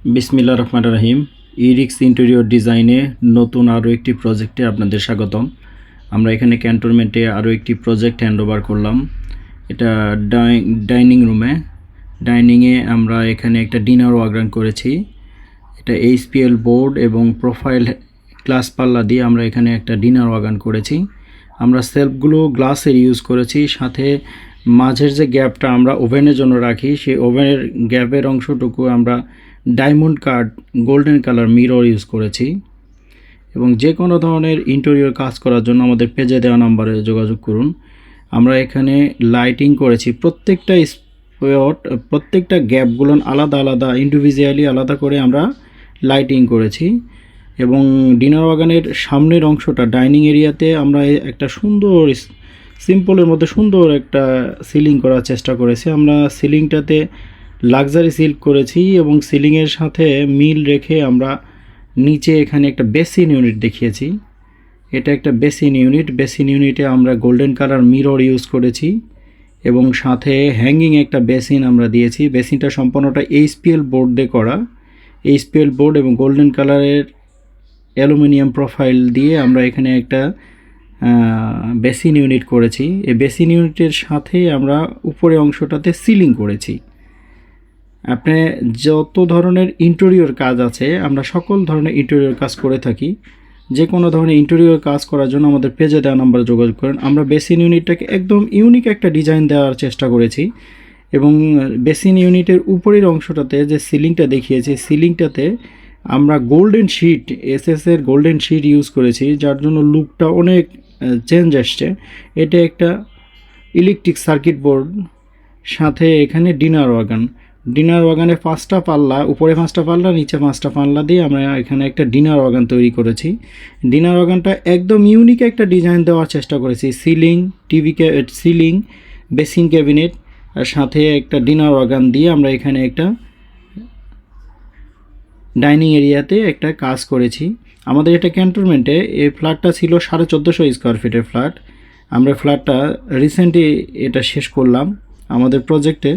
বিসমিল্লাহির রহমানির রহিম। ইরিক্স ইন্টেরিয়র ডিজাইনে নতুন আরও একটি প্রজেক্টে আপনাদের স্বাগতম। আমরা এখানে ক্যান্টনমেন্টে আরও একটি প্রজেক্ট হ্যান্ডওভার করলাম। এটা ডাইনিং রুমে, ডাইনিংয়ে আমরা এখানে একটা ডিনার ওয়াগরান করেছি। এটা এইচপিএল বোর্ড এবং প্রোফাইল গ্লাস পাল্লা দিয়ে আমরা এখানে একটা ডিনার ওয়াগরান করেছি। আমরা সেলফগুলো গ্লাসের ইউজ করেছি, সাথে মাঝের যে গ্যাপটা আমরা ওভেনের জন্য রাখি সেই ওভেনের গ্যাপের অংশটুকু আমরা diamond cut golden colour mirror use করেছি। এবং যে কোনো ধরনের ইন্টেরিয়র কাজ করার জন্য আমাদের পেজে দেওয়া নাম্বারে যোগাযোগ করুন। আমরা এখানে লাইটিং করেছি, প্রত্যেকটা স্পট প্রত্যেকটা গ্যাপগুলো আলাদা আলাদা ইন্ডিভিজুয়ালি আলাদা করে আমরা লাইটিং করেছি। এবং ডিনার ওয়াগনের সামনের অংশটা ডাইনিং এরিয়াতে আমরা একটা সুন্দর সিম্পলের মধ্যে সুন্দর একটা সিলিং করার চেষ্টা করেছি। আমরা সিলিংটাতে লাক্সারি সিল্ক করেছি এবং সিলিংয়ের সাথে মিল রেখে আমরা নিচে এখানে একটা বেসিন ইউনিট দেখিয়েছি। এটা একটা বেসিন ইউনিট। বেসিন ইউনিটে আমরা গোল্ডেন কালার মিরর ইউজ করেছি এবং সাথে হ্যাঙ্গিং একটা বেসিন আমরা দিয়েছি। বেসিনটা সম্পূর্ণটা এইচপিএল বোর্ড দিয়ে করা। এইচপিএল বোর্ড এবং গোল্ডেন কালারের অ্যালুমিনিয়াম প্রোফাইল দিয়ে আমরা এখানে একটা বেসিন ইউনিট করেছি। এই বেসিন ইউনিটের সাথে আমরা উপরে অংশটাতে সিলিং করেছি। আপনি যত ধরনের ইন্টেরিয়র কাজ আছে আমরা সকল ধরনের ইন্টেরিয়র কাজ করে থাকি। যে কোনো ধরনের ইন্টেরিয়র কাজ করার জন্য আমাদের পেজে দেওয়া নাম্বারে যোগাযোগ করেন। আমরা বেসিন ইউনিটটাকে একদম ইউনিক একটা ডিজাইন দেওয়ার চেষ্টা করেছি এবং বেসিন ইউনিটের উপরের অংশটাতে যে সিলিংটা দেখিয়েছি, সিলিংটাতে আমরা গোল্ডেন শিট এসএসের গোল্ডেন শিট ইউজ করেছি, যার জন্য লুকটা অনেক চেঞ্জ আসছে। এটা একটা ইলেকট্রিক সার্কিট বোর্ড, সাথে এখানে ডিনার ওয়াগানে 5টা পাল্লা, উপরে 5টা পাল্লা নিচে 5টা পাল্লা দিয়ে আমরা এখানে একটা ডিনার ওয়াগান তৈরি করেছি। ডিনার ওয়াগানটা একদম ইউনিক একটা ডিজাইন দেওয়ার চেষ্টা করেছি। সিলিং বেসিন ক্যাবিনেট আর সাথে একটা ডিনার ওয়াগান দিয়ে আমরা এখানে একটা ডাইনিং এরিয়াতে একটা কাজ করেছি। আমাদের এটা ক্যান্টনমেন্টে। এই ফ্ল্যাটটা ছিল 1450 স্কোয়ার ফিটের ফ্ল্যাট। আমরা ফ্ল্যাটটা রিসেন্টলি এটা শেষ করলাম আমাদের প্রজেক্টে।